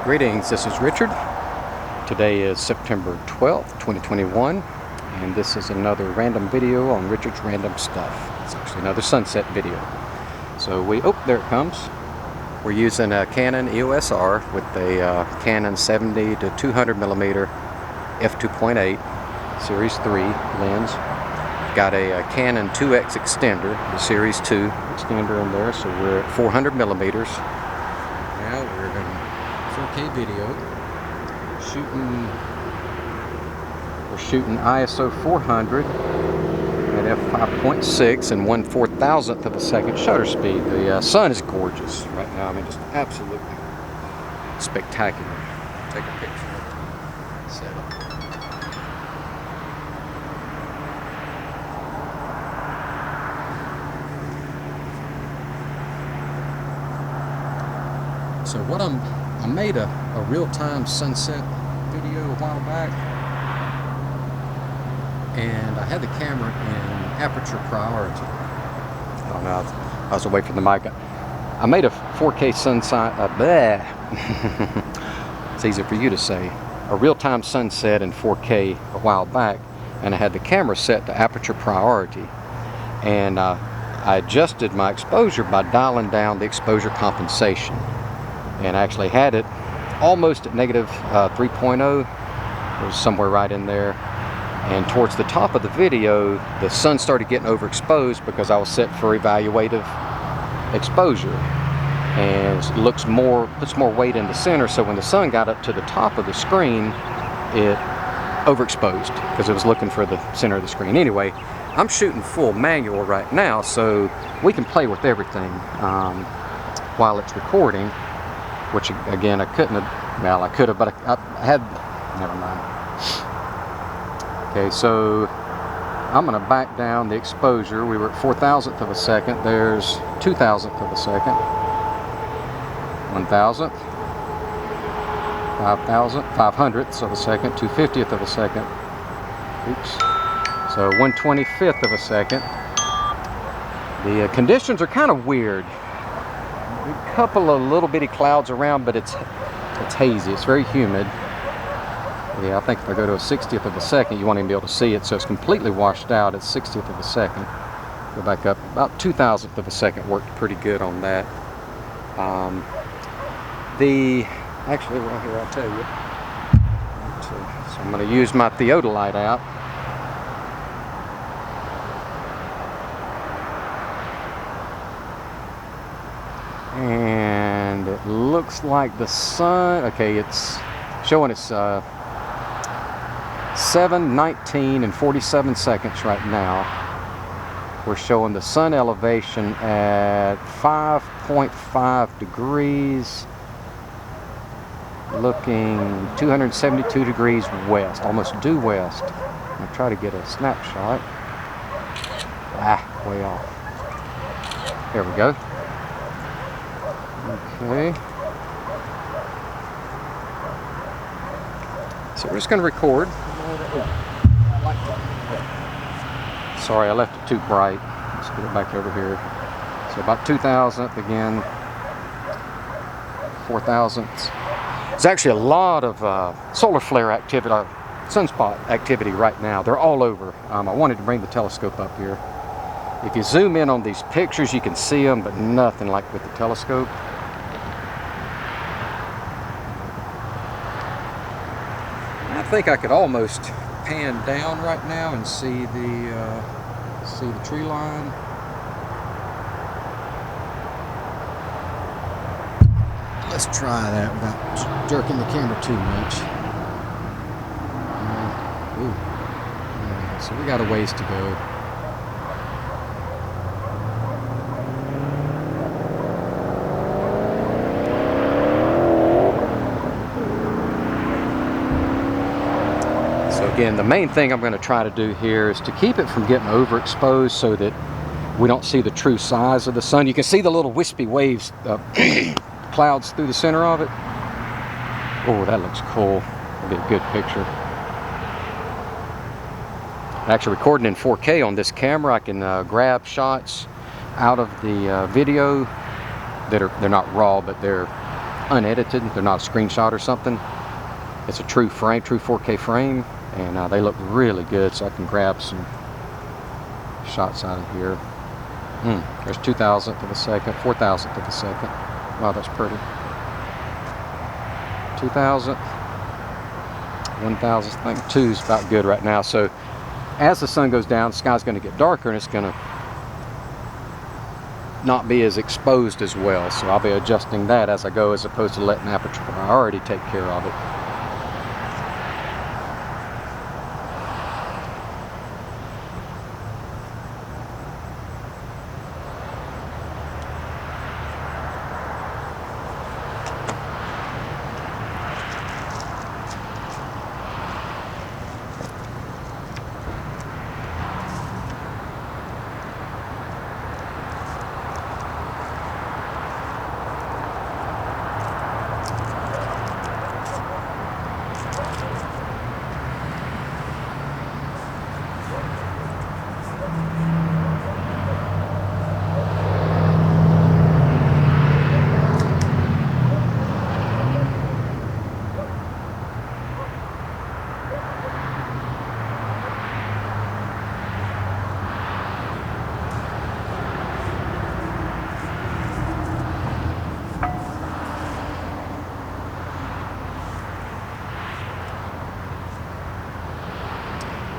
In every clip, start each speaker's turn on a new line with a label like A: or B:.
A: Greetings, this is Richard. Today is September 12th, 2021, and this is another random video on Richard's Random Stuff. It's actually another sunset video. So there it comes. We're using a Canon EOS R with a Canon 70 to 200 millimeter f2.8 Series 3 lens. Got a Canon 2X extender, the Series 2 extender in there, so we're at 400 millimeters. Now we're going to 4K video. We're shooting ISO 400 at f5.6 and 1/4000th of a second shutter speed. The sun is gorgeous right now. I mean, just absolutely spectacular. Take a picture of the setup. So I made a real-time sunset video a while back, and I had the camera in aperture priority. I don't know, I was away from the mic. I made a 4K sunset, it's easy for you to say, a real-time sunset in 4K a while back, and I had the camera set to aperture priority, and I adjusted my exposure by dialing down the exposure compensation. And I actually had it almost at negative 3.0. It was somewhere right in there. And towards the top of the video, the sun started getting overexposed because I was set for evaluative exposure. And it puts more weight in the center, so when the sun got up to the top of the screen, it overexposed because it was looking for the center of the screen. Anyway, I'm shooting full manual right now, so we can play with everything while it's recording. Which again, I couldn't have, well, I could have, but I had, never mind. Okay, so I'm going to back down the exposure. We were at 4,000th of a second. There's 2,000th of a second. 1,000th. 5,000, 500ths of a second. 250th of a second. Oops. So 1/25th of a second. The conditions are kind of weird. A couple of little bitty clouds around, but it's hazy. It's very humid. Yeah, I think if I go to a 60th of a second, you won't even be able to see it, so it's completely washed out at 60th of a second. Go back up. About 2,000th of a second worked pretty good on that. Actually, right here, I'll tell you. So I'm going to use my theodolite out. And it looks like the sun, okay, it's showing us 7:19 and 47 seconds right now. We're showing the sun elevation at 5.5 degrees, looking 272 degrees west, almost due west. I'm going to try to get a snapshot. Way off. There we go. Okay. So we're just going to record. Sorry, I left it too bright. Let's get it back over here. So about 2,000th again. 4,000ths. There's actually a lot of solar flare activity, sunspot activity right now. They're all over. I wanted to bring the telescope up here. If you zoom in on these pictures, you can see them, but nothing like with the telescope. I think I could almost pan down right now and see the tree line. Let's try that without jerking the camera too much. So we got a ways to go. Again, the main thing I'm going to try to do here is to keep it from getting overexposed so that we don't see the true size of the sun. You can see the little wispy waves, clouds through the center of it. Oh, that looks cool. That'll be a good picture. Actually recording in 4K on this camera, I can grab shots out of the video that they're not raw, but they're unedited. They're not a screenshot or something. It's a true frame, true 4K frame, and they look really good. So I can grab some shots out of here. There's 2,000th of a second, 4,000th of a second. Wow, that's pretty. 2,000th, 1,000th. I think 2 is about good right now. So as the sun goes down, the sky's going to get darker and it's going to not be as exposed as well. So I'll be adjusting that as I go, as opposed to letting aperture priority take care of it.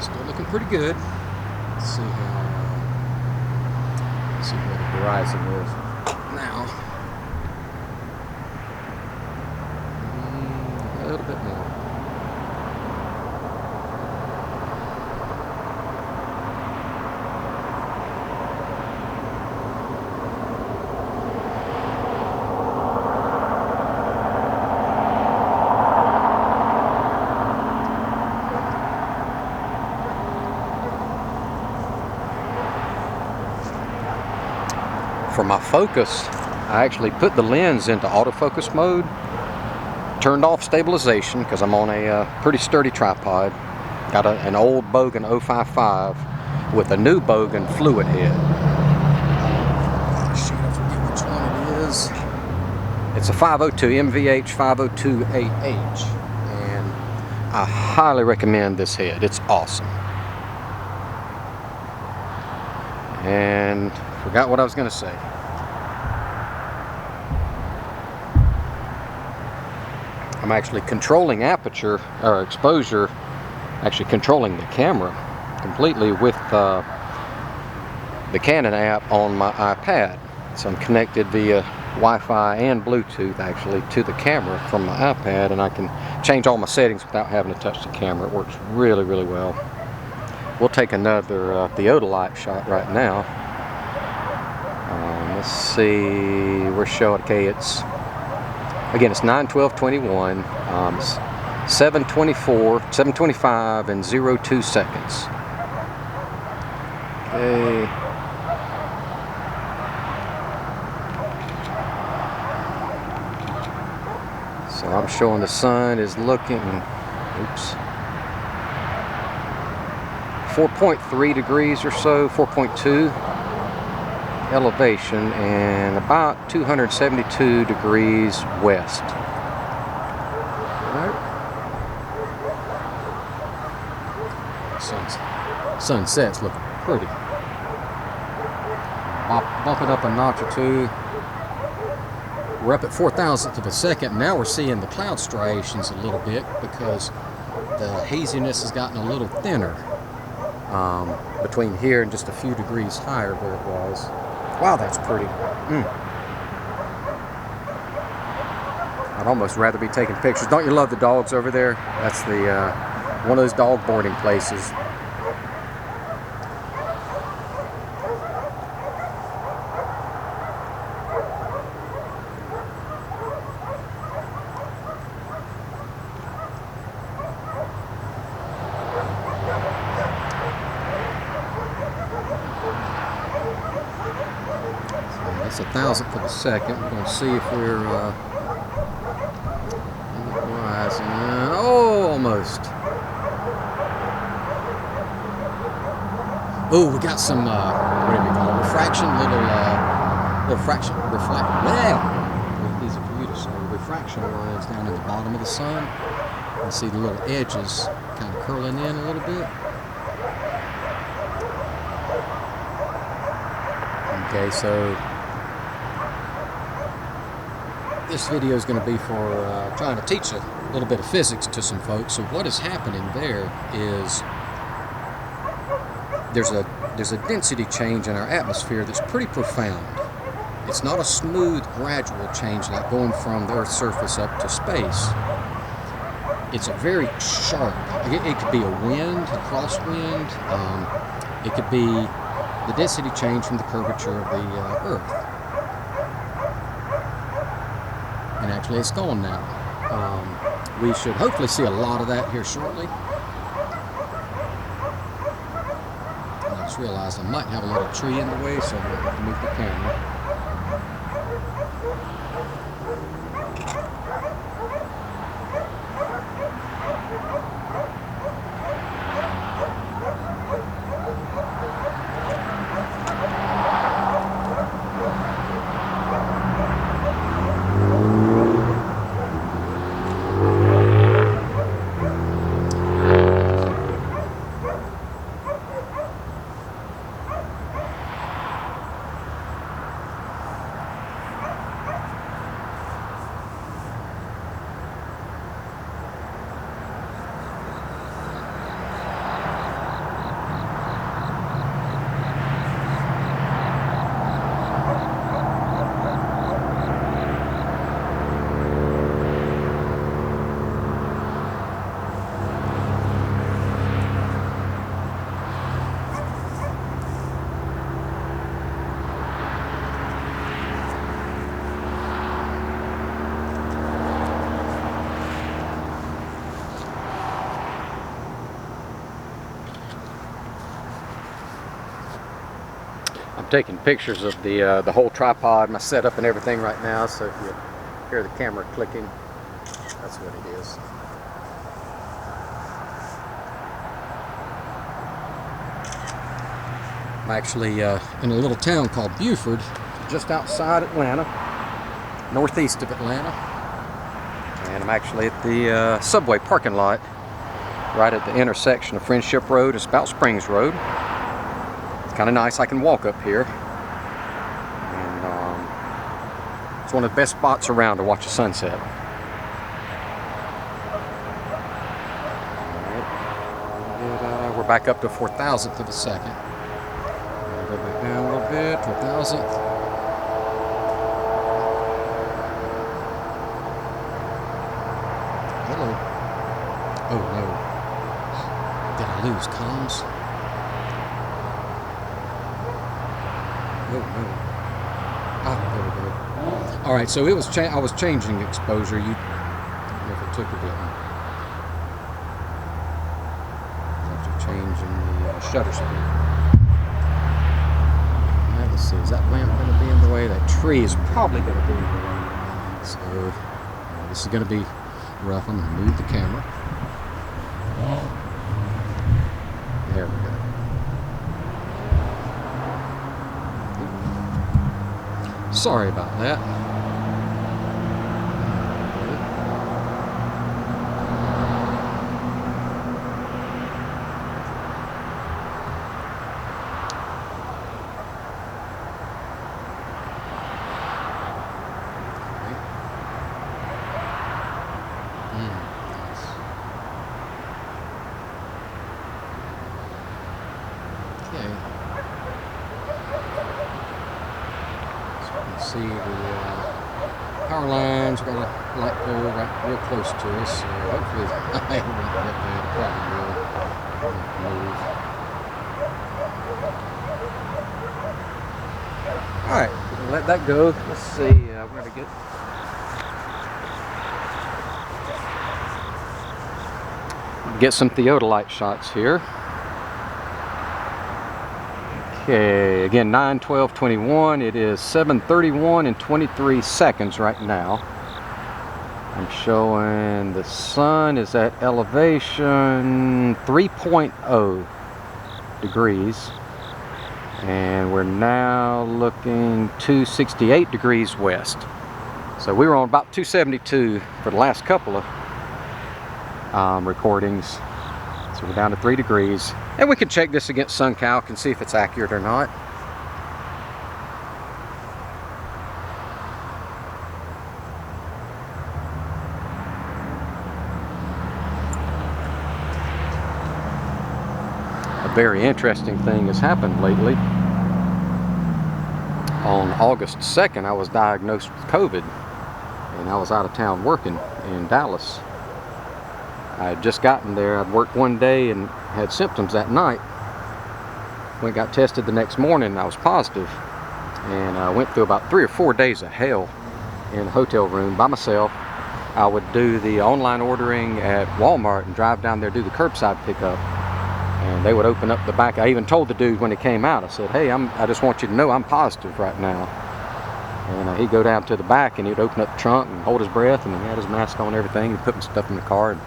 A: Still looking pretty good. Let's see where the horizon is now. A little bit more. For my focus, I actually put the lens into autofocus mode, turned off stabilization because I'm on a pretty sturdy tripod. Got an old Bogan 055 with a new Bogan fluid head. Shoot, I forget which one it is. It's a 502, MVH 502AH, and I highly recommend this head. It's awesome. And forgot what I was going to say. I'm actually controlling aperture or exposure, actually controlling the camera completely with the Canon app on my iPad. So I'm connected via Wi-Fi and Bluetooth actually to the camera from my iPad, and I can change all my settings without having to touch the camera. It works really, really well. We'll take another theodolite shot right now. Let's see, we're showing, okay, it's 9:12:21, 7:25 and 02 seconds. Okay. So I'm showing the sun is looking, 4.3 degrees or so, 4.2 elevation, and about 272 degrees west. Right. Sunset's looking pretty. Bump it up a notch or two. We're up at 4,000th of a second. Now we're seeing the cloud striations a little bit because the haziness has gotten a little thinner between here and just a few degrees higher where it was. Wow, that's pretty. I'd almost rather be taking pictures. Don't you love the dogs over there? That's the one of those dog boarding places. That's 1,000th of a second. We're going to see if we're in the horizon. Oh, almost. Oh, we got some, what do we call it? Refraction, little fraction, reflect. Yeah, easy for you to say. diffraction lines down at the bottom of the sun. You can see the little edges kind of curling in a little bit. Okay, so this video is going to be for trying to teach a little bit of physics to some folks. So what is happening there is there's a density change in our atmosphere that's pretty profound. It's not a smooth, gradual change like going from the Earth's surface up to space. It's a very sharp, it could be a wind, a crosswind, it could be the density change from the curvature of the Earth. And actually it's gone now. We should hopefully see a lot of that here shortly. And I just realized I might have a little tree in the way, so I'm going to have to move the camera. I'm taking pictures of the whole tripod, my setup and everything right now, so if you hear the camera clicking, that's what it is. I'm actually in a little town called Buford, just outside Atlanta, northeast of Atlanta, and I'm actually at the subway parking lot right at the intersection of Friendship Road and Spout Springs Road. Kind of nice. I can walk up here, and it's one of the best spots around to watch the sunset. Right. We're back up to 4,000th of a second. Go back down a little bit to 1,000th. Hello. Oh no! Did I lose comms? Oh, no. Ah, there we go. All right, so it was I was changing exposure. You, I don't know if it took or didn't. After changing the shutter speed. Now, let's see, is that lamp going to be in the way? That tree is probably going to be in the way. So this is going to be rough. I'm going to move the camera. There we go. Sorry about that. Okay. See the power lines. We've got a light pole right real close to us, so hopefully I won't get that. Probably will move. Alright, we'll let that go. Let's see where to get some theodolite shots here. Okay, again, 9/12/21. It is 7:31 and 23 seconds right now. I'm showing the sun is at elevation 3.0 degrees, and we're now looking 268 degrees west. So we were on about 272 for the last couple of recordings. So we're down to 3 degrees. And we can check this against SunCalc and see if it's accurate or not. A very interesting thing has happened lately. On August 2nd, I was diagnosed with COVID, and I was out of town working in Dallas. I had just gotten there. I'd worked one day and had symptoms that night. Went got tested the next morning, and I was positive. And I went through about 3 or 4 days of hell in a hotel room by myself. I would do the online ordering at Walmart and drive down there, do the curbside pickup. And they would open up the back. I even told the dude when he came out, I said, hey, I just want you to know I'm positive right now. And he'd go down to the back and he'd open up the trunk and hold his breath, and he had his mask on and everything. He'd put my stuff in the car. And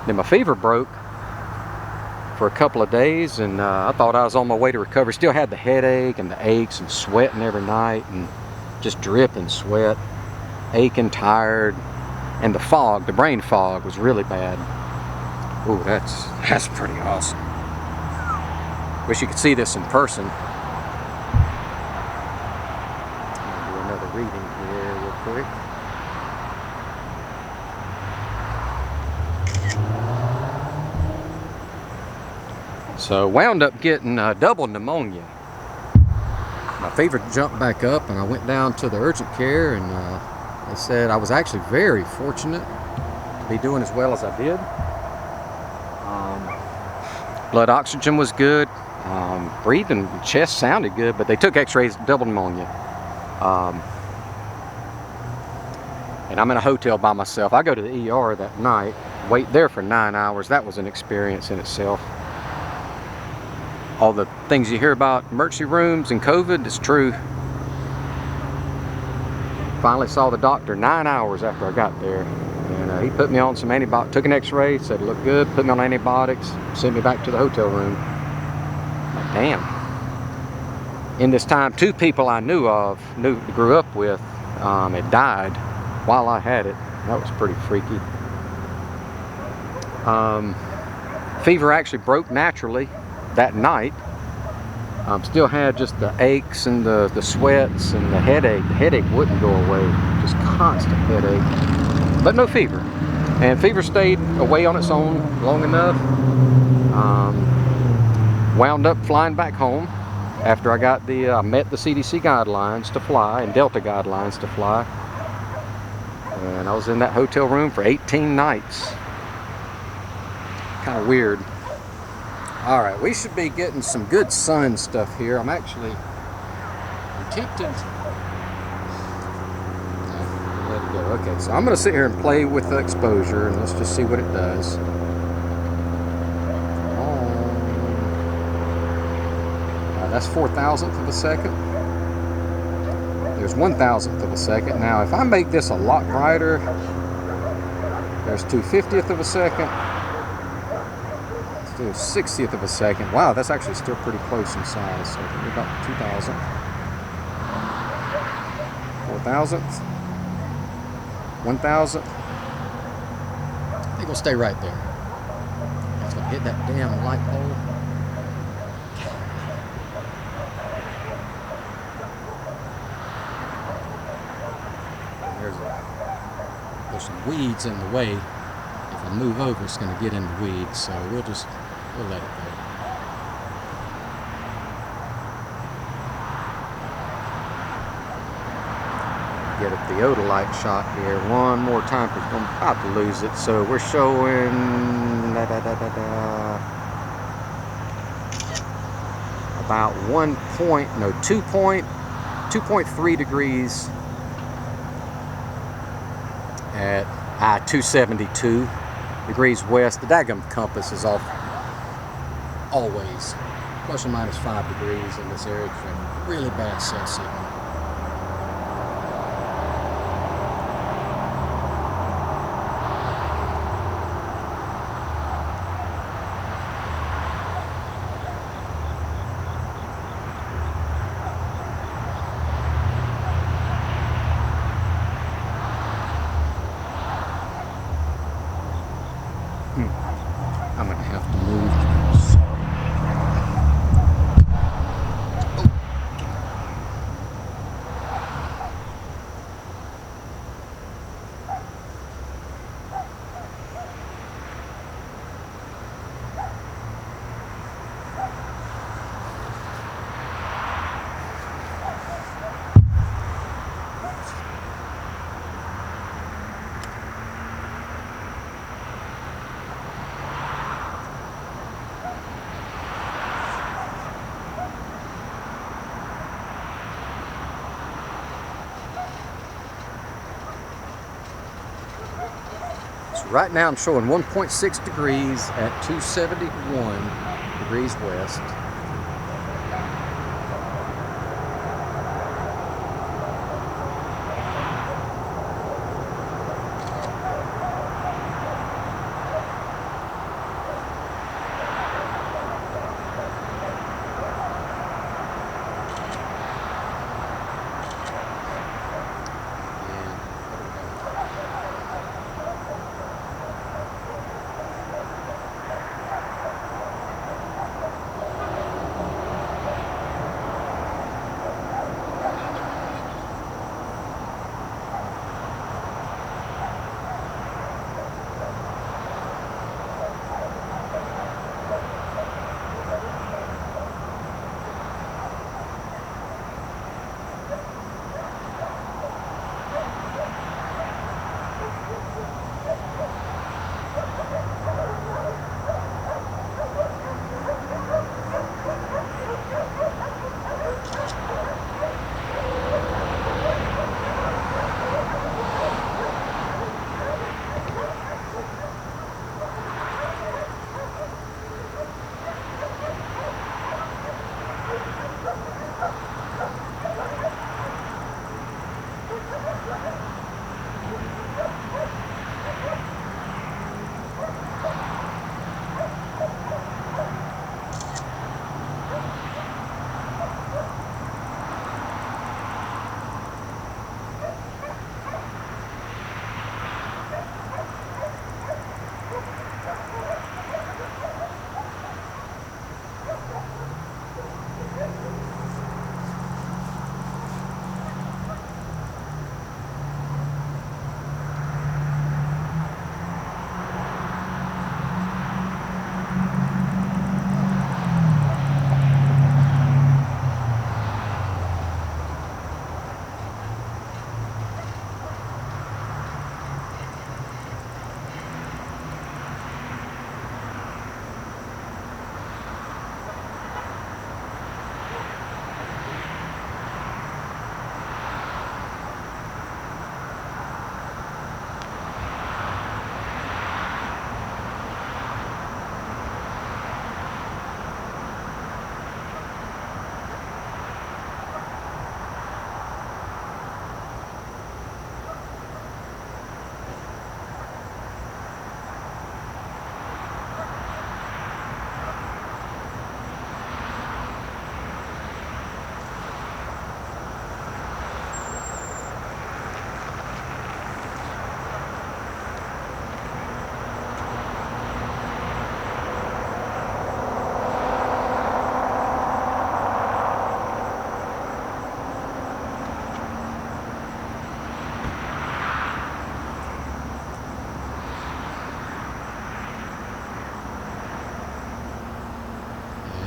A: then my fever broke for a couple of days, and I thought I was on my way to recovery. Still had the headache and the aches and sweating every night and just dripping sweat, aching, tired, and the fog, the brain fog was really bad. Ooh, that's pretty awesome. Wish you could see this in person. I'll do another reading here real quick. So wound up getting double pneumonia. My fever jumped back up, and I went down to the urgent care, and they said I was actually very fortunate to be doing as well as I did. Blood oxygen was good. Breathing, chest sounded good, but they took x-rays, double pneumonia. And I'm in a hotel by myself. I go to the ER that night, wait there for 9 hours. That was an experience in itself. All the things you hear about emergency rooms and COVID, it's true. Finally saw the doctor 9 hours after I got there. And he put me on some antibiotics, took an x-ray, said it looked good, put me on antibiotics, sent me back to the hotel room. Like, damn. In this time, 2 people I grew up with, had died while I had it. That was pretty freaky. Fever actually broke naturally that night. Still had just the aches and the sweats and the headache. The headache wouldn't go away, just constant headache, but no fever. And fever stayed away on its own long enough. Wound up flying back home after I got met the CDC guidelines to fly and Delta guidelines to fly. And I was in that hotel room for 18 nights. Kind of weird. All right, we should be getting some good sun stuff here. I'm actually tempted. Let it go. Okay, so I'm going to sit here and play with the exposure, and let's just see what it does. That's 4,000th of a second. There's 1,000th of a second. Now, if I make this a lot brighter, there's 2/50th of a second. Still 60th of a second. Wow, that's actually still pretty close in size. So we're about 2,000. 4,000th. 1,000th. I think we'll stay right there. It's gonna hit that damn light pole. There's some weeds in the way. If I move over, it's going to get in the weeds, so we'll let it go. Get a theodolite shot here one more time because I'm about to lose it. So we're showing about 2.3 degrees at I-272 degrees west. The daggum compass is off always. Plus or minus 5 degrees in this area. Really bad cell signal. I'm gonna have to move. So right now I'm showing 1.6 degrees at 271 degrees west.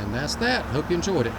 A: And that's that. Hope you enjoyed it.